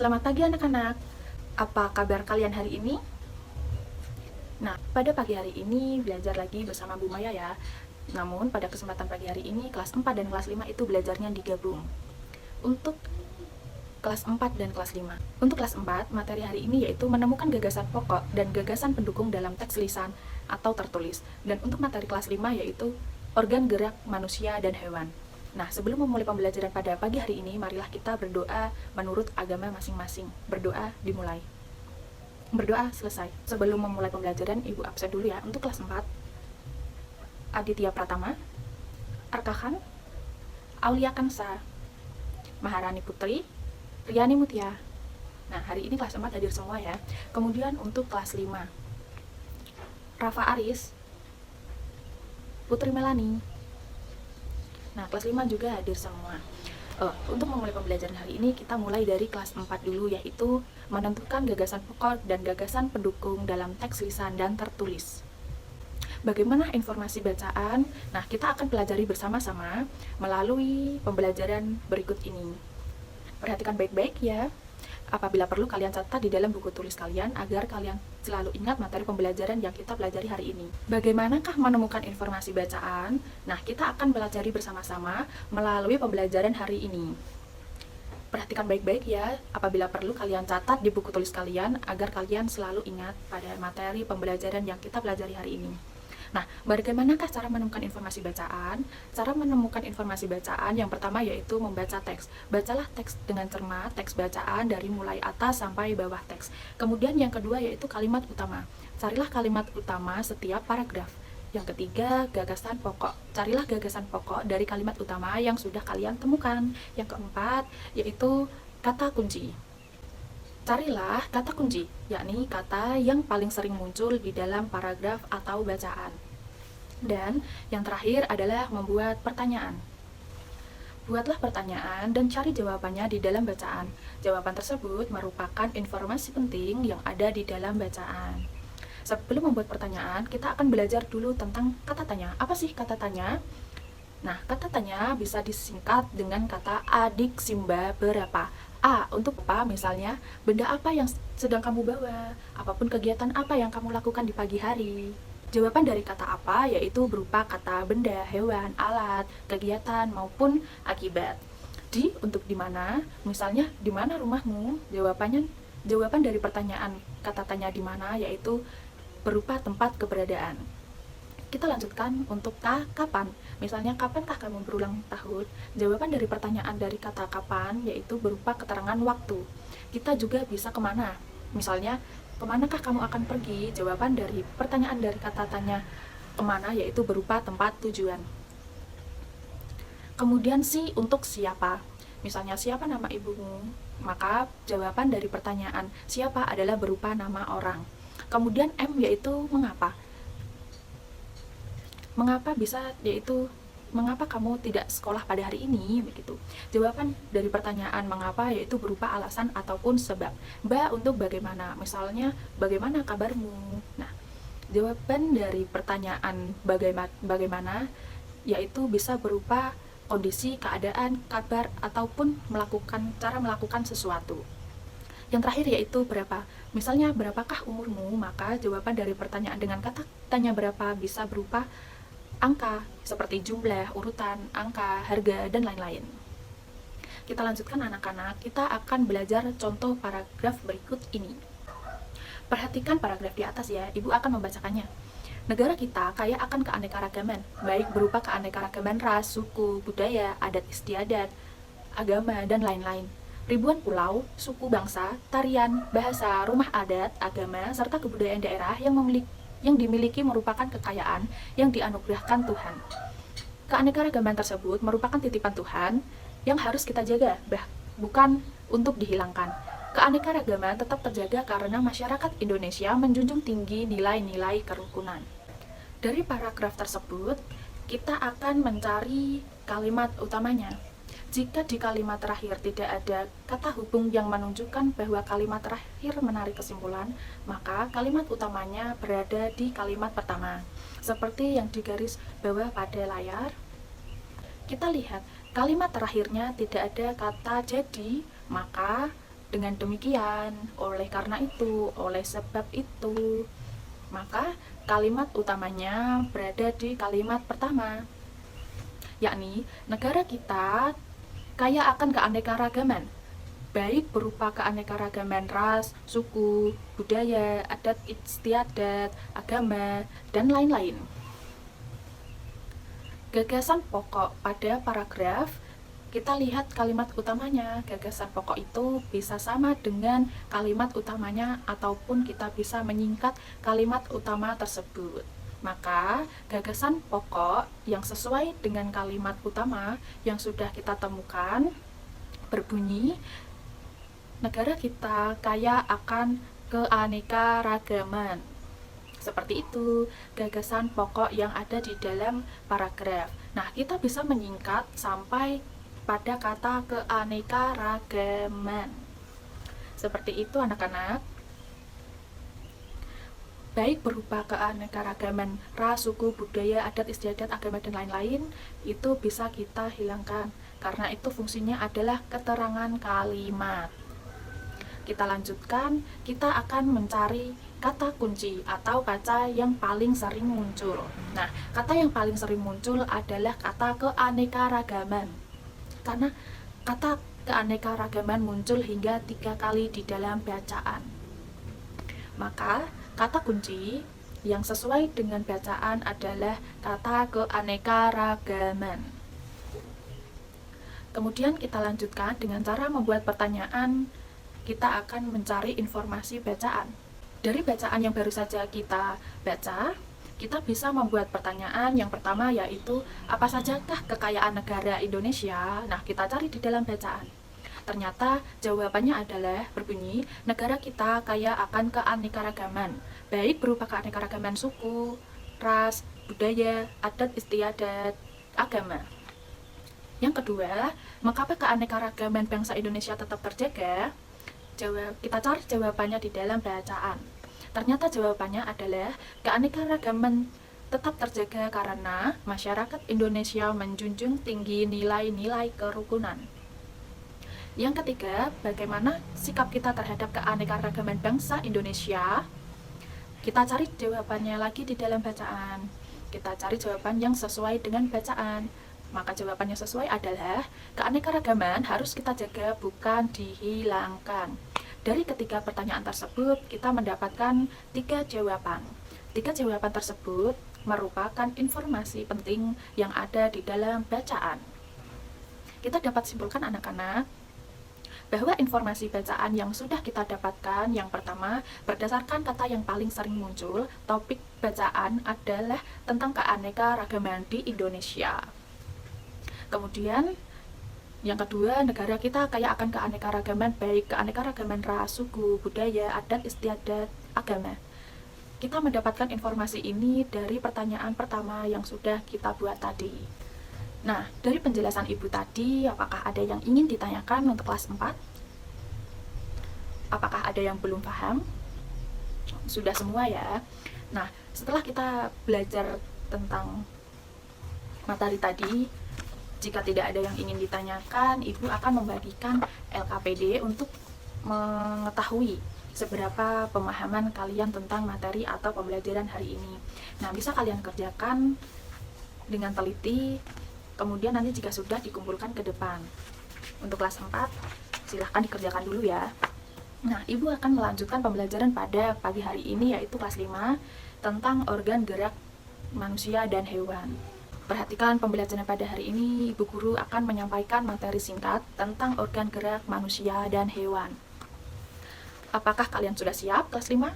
Selamat pagi anak-anak. Apa kabar kalian hari ini? Nah, pada pagi hari ini belajar lagi bersama Bu Maya ya. Namun pada kesempatan pagi hari ini kelas 4 dan kelas 5 itu belajarnya digabung. Untuk kelas 4 dan kelas 5. Untuk kelas 4, materi hari ini yaitu menemukan gagasan pokok dan gagasan pendukung dalam teks lisan atau tertulis. Dan untuk materi kelas 5 yaitu organ gerak manusia dan hewan. Nah, sebelum memulai pembelajaran pada pagi hari ini, marilah kita berdoa menurut agama masing-masing. Berdoa dimulai. Berdoa selesai. Sebelum memulai pembelajaran, Ibu absen dulu ya. Untuk kelas 4, Aditya Pratama, Arkahan, Aulia Kansa, Maharani Putri, Riani Mutia. Nah, hari ini kelas 4 hadir semua ya. Kemudian untuk kelas 5, Rafa Aris, Putri Melani. Nah, kelas 5 juga hadir semua. Untuk memulai pembelajaran hari ini, kita mulai dari kelas 4 dulu, yaitu menentukan gagasan pokok dan gagasan pendukung dalam teks lisan dan tertulis. Bagaimana informasi bacaan? Nah, kita akan pelajari bersama-sama melalui pembelajaran berikut ini. Perhatikan baik-baik ya. Apabila perlu, kalian catat di dalam buku tulis kalian agar kalian selalu ingat materi pembelajaran yang kita pelajari hari ini. Bagaimanakah menemukan informasi bacaan? Nah, kita akan pelajari bersama-sama melalui pembelajaran hari ini. Perhatikan baik-baik ya. Apabila perlu, kalian catat di buku tulis kalian agar kalian selalu ingat pada materi pembelajaran yang kita pelajari hari ini. Nah, bagaimanakah cara menemukan informasi bacaan? Cara menemukan informasi bacaan yang pertama yaitu membaca teks. Bacalah teks dengan cermat, teks bacaan dari mulai atas sampai bawah teks. Kemudian yang kedua yaitu kalimat utama. Carilah kalimat utama setiap paragraf. Yang ketiga, gagasan pokok. Carilah gagasan pokok dari kalimat utama yang sudah kalian temukan. Yang keempat, yaitu kata kunci. Carilah kata kunci, yakni kata yang paling sering muncul di dalam paragraf atau bacaan. Dan yang terakhir adalah membuat pertanyaan. Buatlah pertanyaan dan cari jawabannya di dalam bacaan. Jawaban tersebut merupakan informasi penting yang ada di dalam bacaan. Sebelum membuat pertanyaan, kita akan belajar dulu tentang kata tanya. Apa sih kata tanya? Nah, kata tanya bisa disingkat dengan kata adik Simba berapa. A untuk apa? Misalnya, benda apa yang sedang kamu bawa? Apapun kegiatan apa yang kamu lakukan di pagi hari? Jawaban dari kata apa yaitu berupa kata benda, hewan, alat, kegiatan, maupun akibat. Di untuk di mana? Misalnya, di mana rumahmu? Jawaban dari pertanyaan kata tanya di mana yaitu berupa tempat keberadaan. Kita lanjutkan untuk kapan. Misalnya, kapankah kamu berulang tahun? Jawaban dari pertanyaan dari kata kapan yaitu berupa keterangan waktu. Kita juga bisa kemana. Misalnya, kemanakah kamu akan pergi? Jawaban dari pertanyaan dari kata tanya kemana yaitu berupa tempat tujuan. Kemudian si untuk siapa. Misalnya, siapa nama ibumu? Maka jawaban dari pertanyaan siapa adalah berupa nama orang. Kemudian M yaitu mengapa. Mengapa bisa yaitu mengapa kamu tidak sekolah pada hari ini begitu. Jawaban dari pertanyaan mengapa yaitu berupa alasan ataupun sebab. Ba untuk bagaimana. Misalnya, bagaimana kabarmu? Nah, jawaban dari pertanyaan bagaimana yaitu bisa berupa kondisi, keadaan, kabar ataupun cara melakukan sesuatu. Yang terakhir yaitu berapa. Misalnya, berapakah umurmu? Maka jawaban dari pertanyaan dengan kata tanya berapa bisa berupa angka, seperti jumlah, urutan, angka, harga, dan lain-lain. Kita lanjutkan anak-anak, kita akan belajar contoh paragraf berikut ini. Perhatikan paragraf di atas ya, Ibu akan membacakannya. Negara kita kaya akan keanekaragaman, baik berupa keanekaragaman ras, suku, budaya, adat istiadat, agama, dan lain-lain. Ribuan pulau, suku bangsa, tarian, bahasa, rumah adat, agama, serta kebudayaan daerah yang dimiliki merupakan kekayaan yang dianugerahkan Tuhan. Keanekaragaman tersebut merupakan titipan Tuhan yang harus kita jaga, bukan untuk dihilangkan. Keanekaragaman tetap terjaga karena masyarakat Indonesia menjunjung tinggi nilai-nilai kerukunan. Dari paragraf tersebut, kita akan mencari kalimat utamanya. Jika di kalimat terakhir tidak ada kata hubung yang menunjukkan bahwa kalimat terakhir menarik kesimpulan, maka kalimat utamanya berada di kalimat pertama. Seperti yang digaris bawah pada layar, kita lihat kalimat terakhirnya tidak ada kata jadi, maka Dengan demikian, oleh karena itu, oleh sebab itu, maka kalimat utamanya berada di kalimat pertama, yakni negara kita kaya akan keanekaragaman, baik berupa keanekaragaman ras, suku, budaya, adat istiadat, agama, dan lain-lain. Gagasan pokok pada paragraf, kita lihat kalimat utamanya. Gagasan pokok itu bisa sama dengan kalimat utamanya ataupun kita bisa menyingkat kalimat utama tersebut. Maka gagasan pokok yang sesuai dengan kalimat utama yang sudah kita temukan berbunyi, negara kita kaya akan keanekaragaman. Seperti itu gagasan pokok yang ada di dalam paragraf. Nah, kita bisa menyingkat sampai pada kata keanekaragaman. Seperti itu anak-anak. Baik berupa keanekaragaman ras, suku, budaya, adat istiadat, agama, dan lain-lain, itu bisa kita hilangkan karena itu fungsinya adalah keterangan kalimat. Kita lanjutkan, kita akan mencari kata kunci atau kata yang paling sering muncul. Nah, kata yang paling sering muncul adalah kata keanekaragaman. Karena kata keanekaragaman muncul hingga 3 kali di dalam bacaan. Maka, kata kunci yang sesuai dengan bacaan adalah kata keanekaragaman. Kemudian kita lanjutkan dengan cara membuat pertanyaan. Kita akan mencari informasi bacaan. Dari bacaan yang baru saja kita baca, kita bisa membuat pertanyaan. Yang pertama yaitu, apa sajakah kekayaan negara Indonesia? Nah, kita cari di dalam bacaan. Ternyata jawabannya adalah berbunyi, negara kita kaya akan keanekaragaman, baik berupa keanekaragaman suku, ras, budaya, adat istiadat, agama. Yang kedua, mengapa keanekaragaman bangsa Indonesia tetap terjaga? Kita cari jawabannya di dalam bacaan. Ternyata jawabannya adalah keanekaragaman tetap terjaga karena masyarakat Indonesia menjunjung tinggi nilai-nilai kerukunan. Yang ketiga, bagaimana sikap kita terhadap keanekaragaman bangsa Indonesia? Kita cari jawabannya lagi di dalam bacaan. Kita cari jawaban yang sesuai dengan bacaan. Maka jawabannya sesuai adalah keanekaragaman harus kita jaga, bukan dihilangkan. Dari ketiga pertanyaan tersebut, kita mendapatkan 3 jawaban. 3 jawaban tersebut merupakan informasi penting yang ada di dalam bacaan. Kita dapat simpulkan anak-anak bahwa informasi bacaan yang sudah kita dapatkan, yang pertama, berdasarkan kata yang paling sering muncul, topik bacaan adalah tentang keanekaragaman di Indonesia. Kemudian, yang kedua, negara kita kaya akan keanekaragaman, baik keanekaragaman ras, suku, budaya, adat istiadat, agama. Kita mendapatkan informasi ini dari pertanyaan pertama yang sudah kita buat tadi. Nah, dari penjelasan Ibu tadi, apakah ada yang ingin ditanyakan untuk kelas 4? Apakah ada yang belum paham? Sudah semua ya. Nah, setelah kita belajar tentang materi tadi, jika tidak ada yang ingin ditanyakan, Ibu akan membagikan LKPD untuk mengetahui seberapa pemahaman kalian tentang materi atau pembelajaran hari ini. Nah, bisa kalian kerjakan dengan teliti, kemudian nanti jika sudah dikumpulkan ke depan. Untuk kelas 4, silahkan dikerjakan dulu ya. Nah, Ibu akan melanjutkan pembelajaran pada pagi hari ini, yaitu kelas 5, tentang organ gerak manusia dan hewan. Perhatikan pembelajaran pada hari ini, Ibu Guru akan menyampaikan materi singkat tentang organ gerak manusia dan hewan. Apakah kalian sudah siap kelas 5?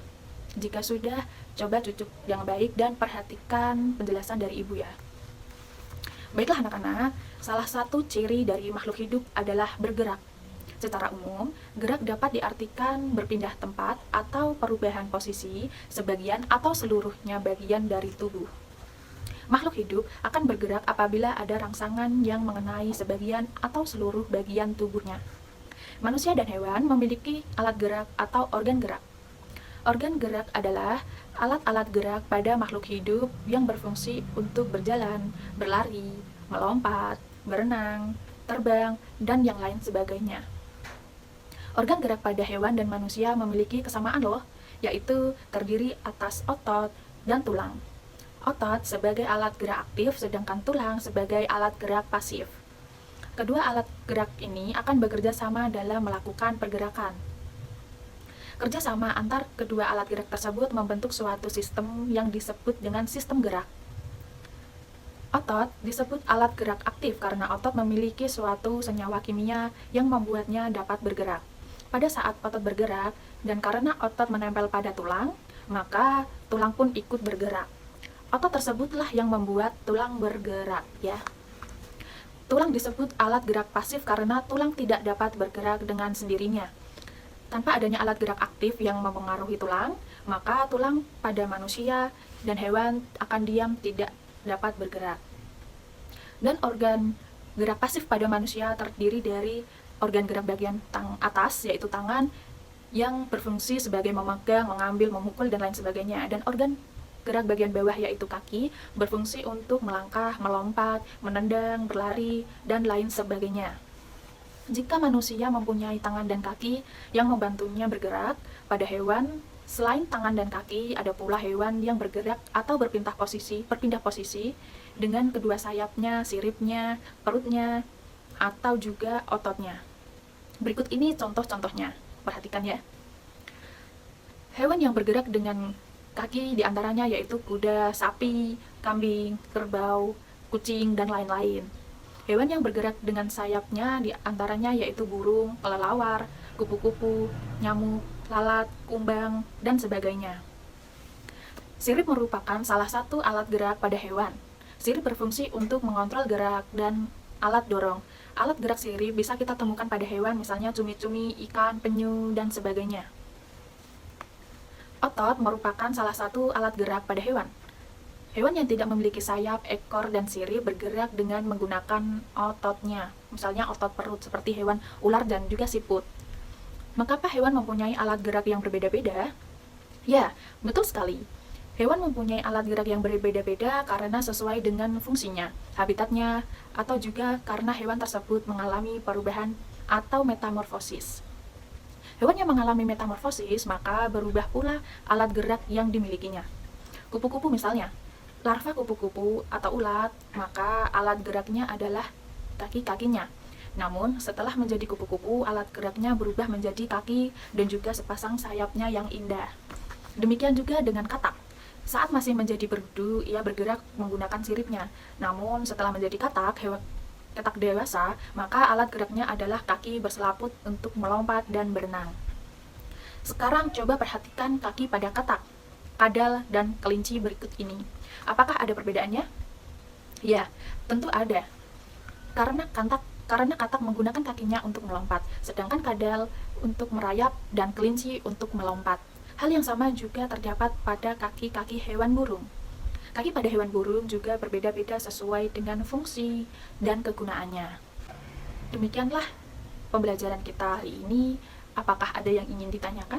Jika sudah, coba cucuk yang baik dan perhatikan penjelasan dari Ibu ya. Baiklah anak-anak, salah satu ciri dari makhluk hidup adalah bergerak. Secara umum, gerak dapat diartikan berpindah tempat atau perubahan posisi sebagian atau seluruhnya bagian dari tubuh. Makhluk hidup akan bergerak apabila ada rangsangan yang mengenai sebagian atau seluruh bagian tubuhnya. Manusia dan hewan memiliki alat gerak atau organ gerak. Organ gerak adalah alat-alat gerak pada makhluk hidup yang berfungsi untuk berjalan, berlari, melompat, berenang, terbang, dan yang lain sebagainya. Organ gerak pada hewan dan manusia memiliki kesamaan loh, yaitu terdiri atas otot dan tulang. Otot sebagai alat gerak aktif, sedangkan tulang sebagai alat gerak pasif. Kedua alat gerak ini akan bekerja sama dalam melakukan pergerakan. Kerjasama antar kedua alat gerak tersebut membentuk suatu sistem yang disebut dengan sistem gerak. Otot disebut alat gerak aktif karena otot memiliki suatu senyawa kimia yang membuatnya dapat bergerak. Pada saat otot bergerak, dan karena otot menempel pada tulang, maka tulang pun ikut bergerak. Otot tersebutlah yang membuat tulang bergerak, ya. Tulang disebut alat gerak pasif karena tulang tidak dapat bergerak dengan sendirinya. Tanpa adanya alat gerak aktif yang mempengaruhi tulang, maka tulang pada manusia dan hewan akan diam tidak dapat bergerak. Dan organ gerak pasif pada manusia terdiri dari organ gerak bagian atas, yaitu tangan, yang berfungsi sebagai memegang, mengambil, memukul, dan lain sebagainya. Dan organ gerak bagian bawah, yaitu kaki, berfungsi untuk melangkah, melompat, menendang, berlari, dan lain sebagainya. Jika manusia mempunyai tangan dan kaki yang membantunya bergerak, pada hewan selain tangan dan kaki, ada pula hewan yang bergerak atau berpindah posisi dengan kedua sayapnya, siripnya, perutnya, atau juga ototnya. Berikut ini contoh-contohnya, perhatikan ya. Hewan yang bergerak dengan kaki diantaranya yaitu kuda, sapi, kambing, kerbau, kucing, dan lain-lain. Hewan yang bergerak dengan sayapnya diantaranya yaitu burung, kelelawar, kupu-kupu, nyamuk, lalat, kumbang, dan sebagainya. Sirip merupakan salah satu alat gerak pada hewan. Sirip berfungsi untuk mengontrol gerak dan alat dorong. Alat gerak sirip bisa kita temukan pada hewan, misalnya cumi-cumi, ikan, penyu, dan sebagainya. Otot merupakan salah satu alat gerak pada hewan. Hewan yang tidak memiliki sayap, ekor, dan sirip bergerak dengan menggunakan ototnya. Misalnya otot perut seperti hewan ular dan juga siput. Mengapa hewan mempunyai alat gerak yang berbeda-beda? Ya, betul sekali. Hewan mempunyai alat gerak yang berbeda-beda karena sesuai dengan fungsinya, habitatnya, atau juga karena hewan tersebut mengalami perubahan atau metamorfosis. Hewan yang mengalami metamorfosis, maka berubah pula alat gerak yang dimilikinya. Kupu-kupu misalnya, larva kupu-kupu atau ulat, maka alat geraknya adalah kaki-kakinya. Namun, setelah menjadi kupu-kupu, alat geraknya berubah menjadi kaki dan juga sepasang sayapnya yang indah. Demikian juga dengan katak. Saat masih menjadi berudu, ia bergerak menggunakan siripnya. Namun, setelah menjadi katak dewasa, maka alat geraknya adalah kaki berselaput untuk melompat dan berenang. Sekarang coba perhatikan kaki pada katak, kadal, dan kelinci berikut ini. Apakah ada perbedaannya? Ya, tentu ada. Karena katak menggunakan kakinya untuk melompat, sedangkan kadal untuk merayap dan kelinci untuk melompat. Hal yang sama juga terdapat pada kaki-kaki hewan burung. Kaki pada hewan burung juga berbeda-beda sesuai dengan fungsi dan kegunaannya. Demikianlah pembelajaran kita hari ini. Apakah ada yang ingin ditanyakan?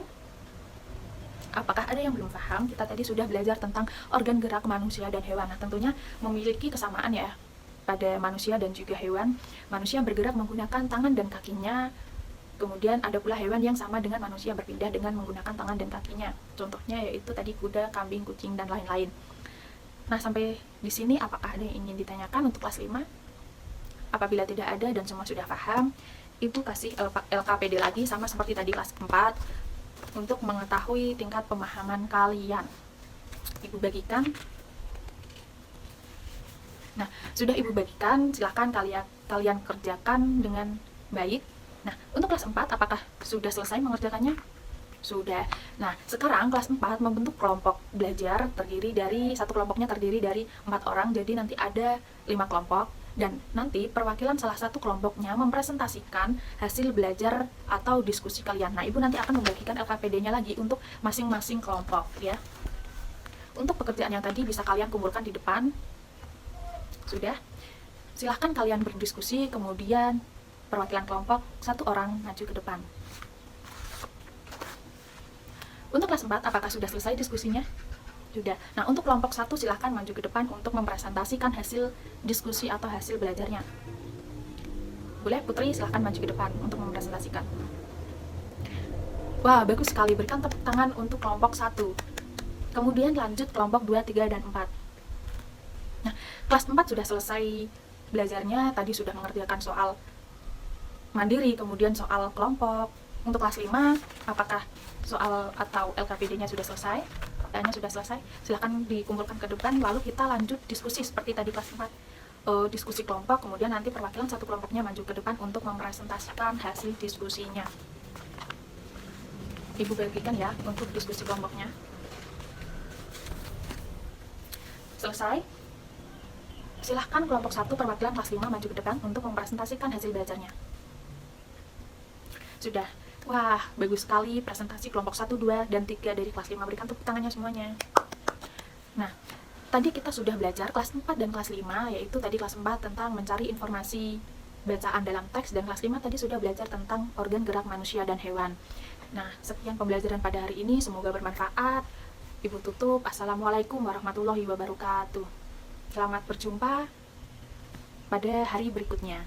Apakah ada yang belum paham? Kita tadi sudah belajar tentang organ gerak manusia dan hewan. Nah, tentunya memiliki kesamaan ya pada manusia dan juga hewan. Manusia bergerak menggunakan tangan dan kakinya. Kemudian ada pula hewan yang sama dengan manusia berpindah dengan menggunakan tangan dan kakinya. Contohnya yaitu tadi kuda, kambing, kucing, dan lain-lain. Nah, sampai di sini apakah ada yang ingin ditanyakan untuk kelas 5? Apabila tidak ada dan semua sudah paham, Ibu kasih LKPD lagi sama seperti tadi kelas 4 untuk mengetahui tingkat pemahaman kalian. Ibu bagikan. Nah, sudah Ibu bagikan, silahkan kalian kerjakan dengan baik. Nah, untuk kelas 4, apakah sudah selesai mengerjakannya? Sudah. Nah, sekarang kelas 4 membentuk kelompok belajar satu kelompoknya terdiri dari 4 orang, jadi nanti ada 5 kelompok, dan nanti perwakilan salah satu kelompoknya mempresentasikan hasil belajar atau diskusi kalian. Nah, Ibu nanti akan membagikan LKPD-nya lagi untuk masing-masing kelompok, ya. Untuk pekerjaan yang tadi bisa kalian kumpulkan di depan. Sudah. Silahkan kalian berdiskusi, kemudian perwakilan kelompok, 1 orang maju ke depan. Untuk kelas 4, apakah sudah selesai diskusinya? Sudah. Nah, untuk kelompok 1 silahkan maju ke depan untuk mempresentasikan hasil diskusi atau hasil belajarnya. Boleh, Putri, silahkan maju ke depan untuk mempresentasikan. Wah, bagus sekali. Berikan tepuk tangan untuk kelompok 1. Kemudian lanjut kelompok 2, 3, dan 4. Nah, kelas 4 sudah selesai belajarnya. Tadi sudah mengerjakan soal mandiri, kemudian soal kelompok. Untuk kelas 5, apakah soal atau LKPD-nya sudah selesai? Pertanyaannya sudah selesai? Silahkan dikumpulkan ke depan, lalu kita lanjut diskusi seperti tadi kelas 4. Diskusi kelompok, kemudian nanti perwakilan satu kelompoknya maju ke depan untuk mempresentasikan hasil diskusinya. Ibu bagikan ya untuk diskusi kelompoknya. Selesai? Silahkan kelompok 1 perwakilan kelas 5 maju ke depan untuk mempresentasikan hasil belajarnya. Sudah. Wah, bagus sekali presentasi kelompok 1, 2, dan 3 dari kelas 5. Berikan tepuk tangannya semuanya. Nah, tadi kita sudah belajar kelas 4 dan kelas 5, yaitu tadi kelas 4 tentang mencari informasi bacaan dalam teks, dan kelas 5 tadi sudah belajar tentang organ gerak manusia dan hewan. Nah, sekian pembelajaran pada hari ini, semoga bermanfaat. Ibu tutup. Assalamualaikum warahmatullahi wabarakatuh. Selamat berjumpa pada hari berikutnya.